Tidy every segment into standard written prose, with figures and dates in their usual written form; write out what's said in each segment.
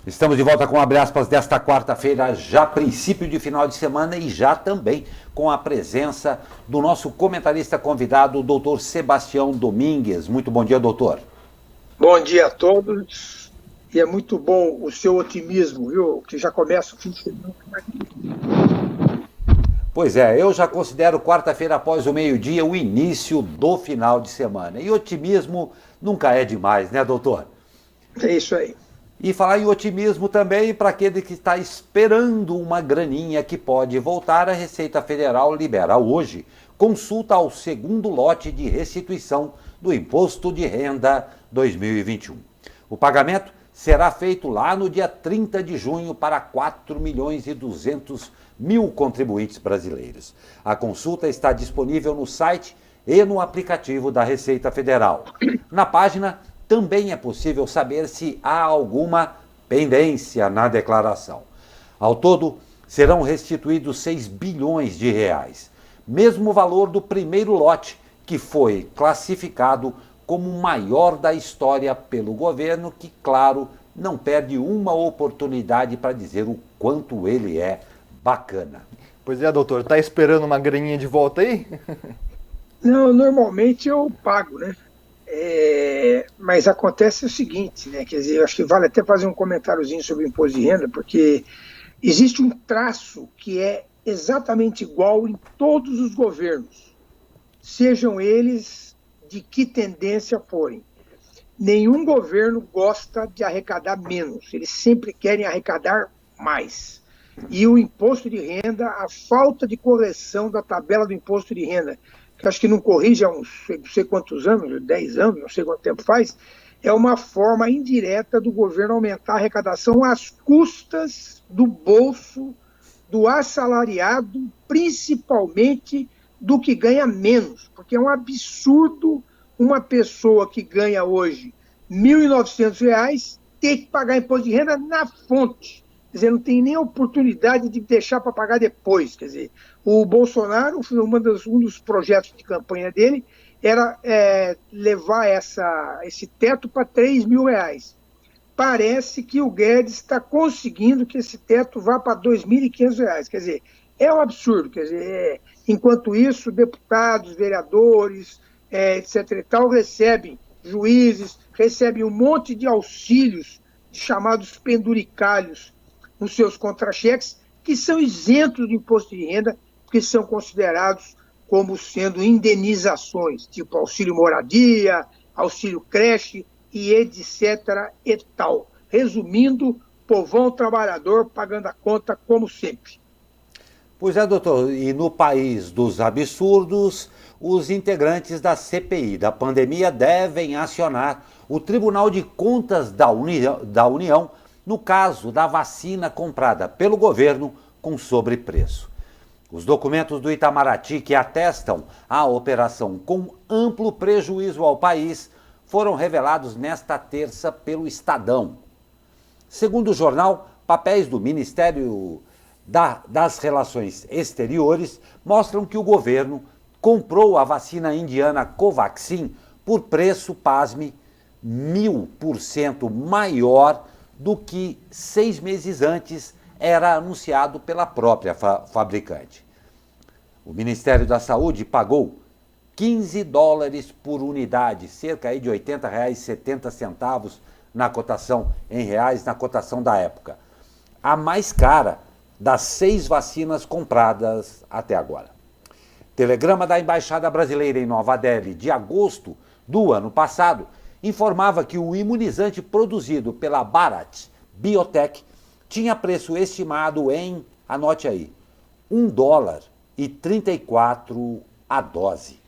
Estamos de volta com Abre aspas desta quarta-feira, já princípio de final de semana e já também com a presença do nosso comentarista convidado, o doutor Sebastião Domingues. Muito bom dia, doutor. Bom dia a todos. E é muito bom o seu otimismo, viu? Que já começa o fim de semana. Pois é, eu já considero quarta-feira após o meio-dia o início do final de semana. E otimismo nunca é demais, né, doutor? É isso aí. E falar em otimismo também para aquele que está esperando uma graninha que pode voltar, a Receita Federal libera hoje consulta ao segundo lote de restituição do Imposto de Renda 2021. O pagamento será feito lá no dia 30 de junho para 4 milhões e 200 mil contribuintes brasileiros. A consulta está disponível no site e no aplicativo da Receita Federal. Na página também é possível saber se há alguma pendência na declaração. Ao todo, serão restituídos 6 bilhões de reais, mesmo valor do primeiro lote, que foi classificado como o maior da história pelo governo, que, claro, não perde uma oportunidade para dizer o quanto ele é bacana. Pois é, doutor, tá esperando uma graninha de volta aí? Não, normalmente eu pago, né? Mas acontece o seguinte, né? Quer dizer, eu acho que vale até fazer um comentáriozinho sobre o imposto de renda, porque existe um traço que é exatamente igual em todos os governos, sejam eles de que tendência forem. Nenhum governo gosta de arrecadar menos, eles sempre querem arrecadar mais. E o imposto de renda, a falta de correção da tabela do imposto de renda, que acho que não corrige há uns não sei quantos anos, 10 anos, não sei quanto tempo faz, é uma forma indireta do governo aumentar a arrecadação às custas do bolso do assalariado, principalmente do que ganha menos, porque é um absurdo uma pessoa que ganha hoje R$ 1.900 ter que pagar imposto de renda na fonte. Quer dizer, não tem nem oportunidade de deixar para pagar depois. Quer dizer, o Bolsonaro, um dos projetos de campanha dele era levar esse teto para R$ 3.000. Parece que o Guedes está conseguindo que esse teto vá para R$ 2.500. Quer dizer, é um absurdo. Quer dizer, enquanto isso, deputados, vereadores, etc. e tal, recebem juízes, recebem um monte de auxílios chamados penduricalhos nos seus contra-cheques, que são isentos do imposto de renda, porque são considerados como sendo indenizações, tipo auxílio moradia, auxílio creche e etc. e tal. Resumindo, povão trabalhador pagando a conta como sempre. Pois é, doutor, e no país dos absurdos, os integrantes da CPI da pandemia devem acionar o Tribunal de Contas da União no caso da vacina comprada pelo governo com sobrepreço. Os documentos do Itamaraty que atestam a operação com amplo prejuízo ao país foram revelados nesta terça pelo Estadão. Segundo o jornal, papéis do Ministério das Relações Exteriores mostram que o governo comprou a vacina indiana Covaxin por preço, pasme, 1.000% maior do que 6 meses antes era anunciado pela própria fabricante. O Ministério da Saúde pagou $15 por unidade, cerca de R$ 80,70 na cotação em reais, na cotação da época. A mais cara das 6 vacinas compradas até agora. Telegrama da Embaixada Brasileira em Nova Delhi, de agosto do ano passado, informava que o imunizante produzido pela Bharat Biotech tinha preço estimado em, anote aí, $1,34 a dose.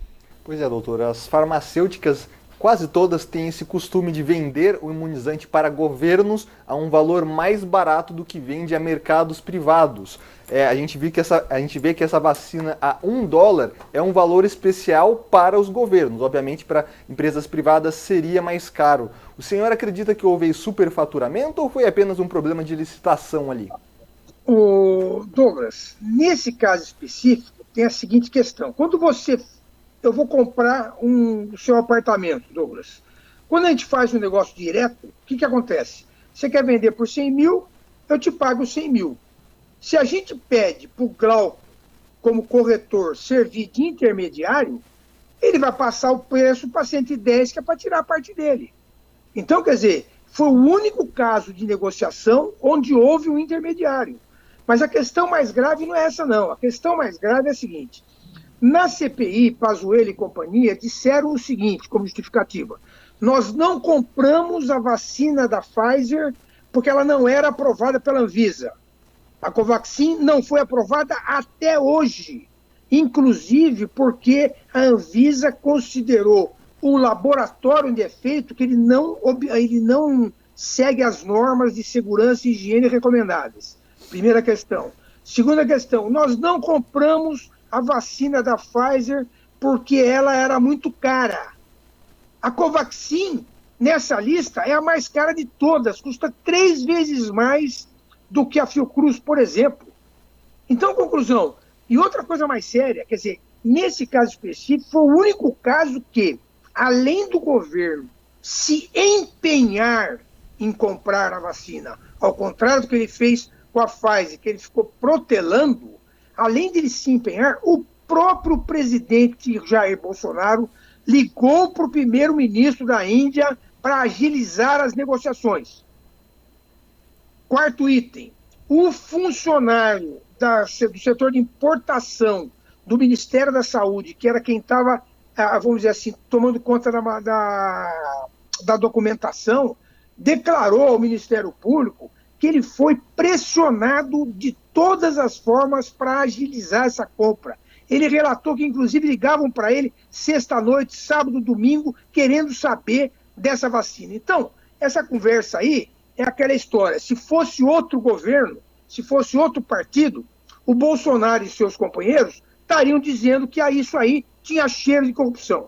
Pois é, doutor, as farmacêuticas quase todas têm esse costume de vender o imunizante para governos a um valor mais barato do que vende a mercados privados. A gente vê que essa vacina a $1 é um valor especial para os governos. Obviamente, para empresas privadas seria mais caro. O senhor acredita que houve superfaturamento ou foi apenas um problema de licitação ali? Douglas, nesse caso específico, tem a seguinte questão. Eu vou comprar o seu apartamento, Douglas. Quando a gente faz um negócio direto, o que acontece? Você quer vender por 100 mil, eu te pago 100 mil. Se a gente pede para o Glauco, como corretor, servir de intermediário, ele vai passar o preço para 110, que é para tirar a parte dele. Então, quer dizer, foi o único caso de negociação onde houve um intermediário. Mas a questão mais grave não é essa, não. A questão mais grave é a seguinte. Na CPI, Pazuello e companhia disseram o seguinte, como justificativa. Nós não compramos a vacina da Pfizer porque ela não era aprovada pela Anvisa. A Covaxin não foi aprovada até hoje, inclusive porque a Anvisa considerou o laboratório em defeito que ele não segue as normas de segurança e higiene recomendadas. Primeira questão. Segunda questão, nós não compramos a vacina da Pfizer porque ela era muito cara. A Covaxin, nessa lista, é a mais cara de todas, custa 3 vezes mais do que a Fiocruz, por exemplo. Então, conclusão. E outra coisa mais séria, quer dizer, nesse caso específico, foi o único caso que, além do governo se empenhar em comprar a vacina, ao contrário do que ele fez com a Pfizer, que ele ficou protelando, além de ele se empenhar, o próprio presidente Jair Bolsonaro ligou para o primeiro-ministro da Índia para agilizar as negociações. Quarto item, o funcionário do setor de importação do Ministério da Saúde, que era quem estava, vamos dizer assim, tomando conta da documentação, declarou ao Ministério Público que ele foi pressionado de todas as formas para agilizar essa compra. Ele relatou que, inclusive, ligavam para ele sexta-noite, sábado, domingo, querendo saber dessa vacina. Então, essa conversa aí é aquela história. Se fosse outro governo, se fosse outro partido, o Bolsonaro e seus companheiros estariam dizendo que isso aí tinha cheiro de corrupção.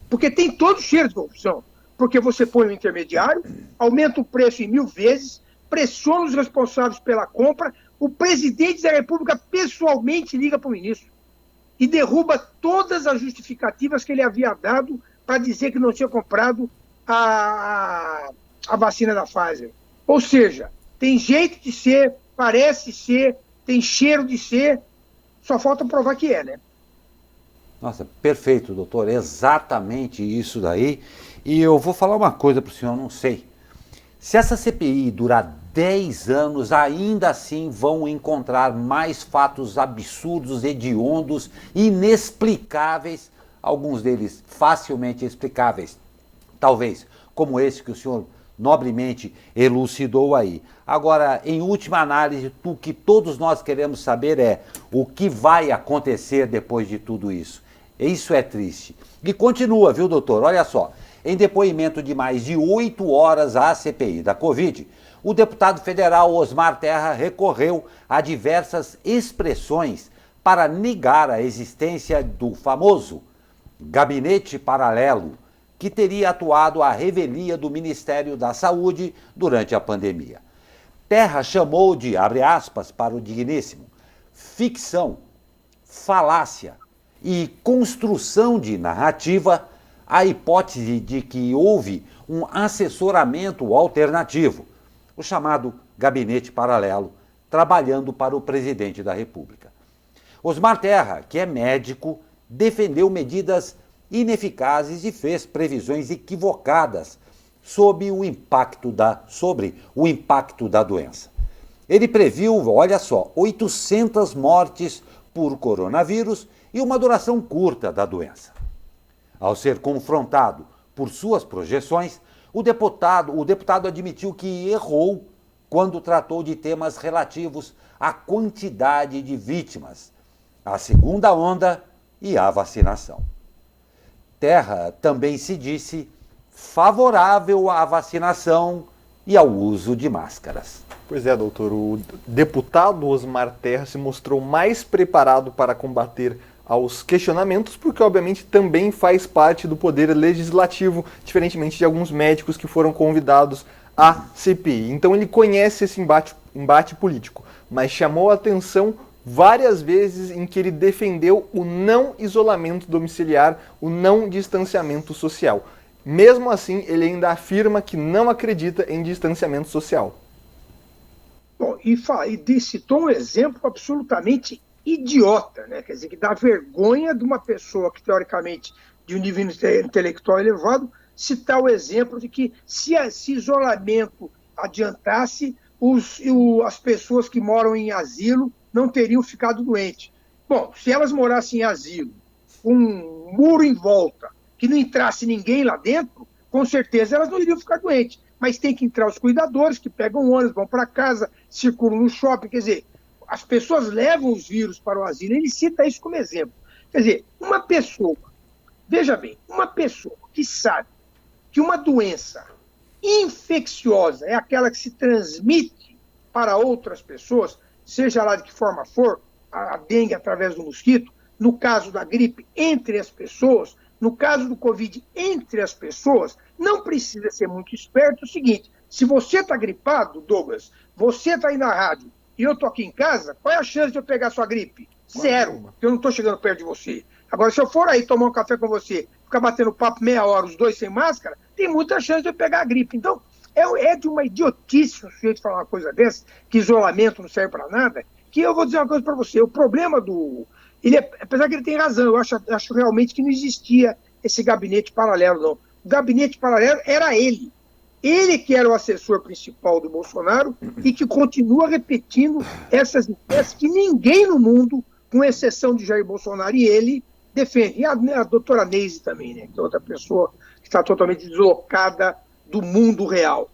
Porque tem todo cheiro de corrupção. Porque você põe um intermediário, aumenta o preço em 1000 vezes, pressiona os responsáveis pela compra, o presidente da República pessoalmente liga para o ministro e derruba todas as justificativas que ele havia dado para dizer que não tinha comprado a vacina da Pfizer. Ou seja, tem jeito de ser, parece ser, tem cheiro de ser, só falta provar que é, né? Nossa, perfeito, doutor, exatamente isso daí. E eu vou falar uma coisa para o senhor, não sei. Se essa CPI durar 10 anos, ainda assim vão encontrar mais fatos absurdos, hediondos, inexplicáveis, alguns deles facilmente explicáveis, talvez, como esse que o senhor nobremente elucidou aí. Agora, em última análise, o que todos nós queremos saber é o que vai acontecer depois de tudo isso. Isso é triste. E continua, viu, doutor? Olha só. Em depoimento de mais de 8 horas à CPI da Covid, o deputado federal Osmar Terra recorreu a diversas expressões para negar a existência do famoso gabinete paralelo, que teria atuado à revelia do Ministério da Saúde durante a pandemia. Terra chamou de, abre aspas para o digníssimo, ficção, falácia e construção de narrativa a hipótese de que houve um assessoramento alternativo, o chamado gabinete paralelo, trabalhando para o presidente da República. Osmar Terra, que é médico, defendeu medidas ineficazes e fez previsões equivocadas sobre o impacto da doença. Ele previu, olha só, 800 mortes por coronavírus e uma duração curta da doença. Ao ser confrontado por suas projeções, o deputado admitiu que errou quando tratou de temas relativos à quantidade de vítimas, à segunda onda e à vacinação. Terra também se disse favorável à vacinação e ao uso de máscaras. Pois é, doutor, o deputado Osmar Terra se mostrou mais preparado para combater aos questionamentos, porque obviamente também faz parte do poder legislativo, diferentemente de alguns médicos que foram convidados à CPI. Então ele conhece esse embate político, mas chamou a atenção várias vezes em que ele defendeu o não isolamento domiciliar, o não distanciamento social. Mesmo assim, ele ainda afirma que não acredita em distanciamento social. Bom, e citou um exemplo absolutamente idiota, né? Quer dizer, que dá vergonha de uma pessoa que, teoricamente, de um nível intelectual elevado, citar o exemplo de que se isolamento adiantasse, as pessoas que moram em asilo não teriam ficado doentes. Bom, se elas morassem em asilo, com um muro em volta, que não entrasse ninguém lá dentro, com certeza elas não iriam ficar doentes. Mas tem que entrar os cuidadores, que pegam ônibus, vão para casa, circulam no shopping. Quer dizer, as pessoas levam os vírus para o asilo. Ele cita isso como exemplo. Quer dizer, uma pessoa, veja bem, uma pessoa que sabe que uma doença infecciosa é aquela que se transmite para outras pessoas, seja lá de que forma for, a dengue através do mosquito, no caso da gripe, entre as pessoas, no caso do Covid, entre as pessoas, não precisa ser muito esperto. É o seguinte, se você está gripado, Douglas, você está aí na rádio e eu estou aqui em casa, qual é a chance de eu pegar sua gripe? Zero, porque eu não estou chegando perto de você. Agora, se eu for aí tomar um café com você, ficar batendo papo meia hora, os dois sem máscara, tem muita chance de eu pegar a gripe. Então, é de uma idiotice o sujeito falar uma coisa dessa, que isolamento não serve para nada, que eu vou dizer uma coisa para você. O problema apesar que ele tem razão, eu acho realmente que não existia esse gabinete paralelo, não. O gabinete paralelo era ele. Ele que era o assessor principal do Bolsonaro e que continua repetindo essas ideias que ninguém no mundo, com exceção de Jair Bolsonaro e ele, defende. E a doutora Neise também, né, que é outra pessoa que está totalmente deslocada do mundo real.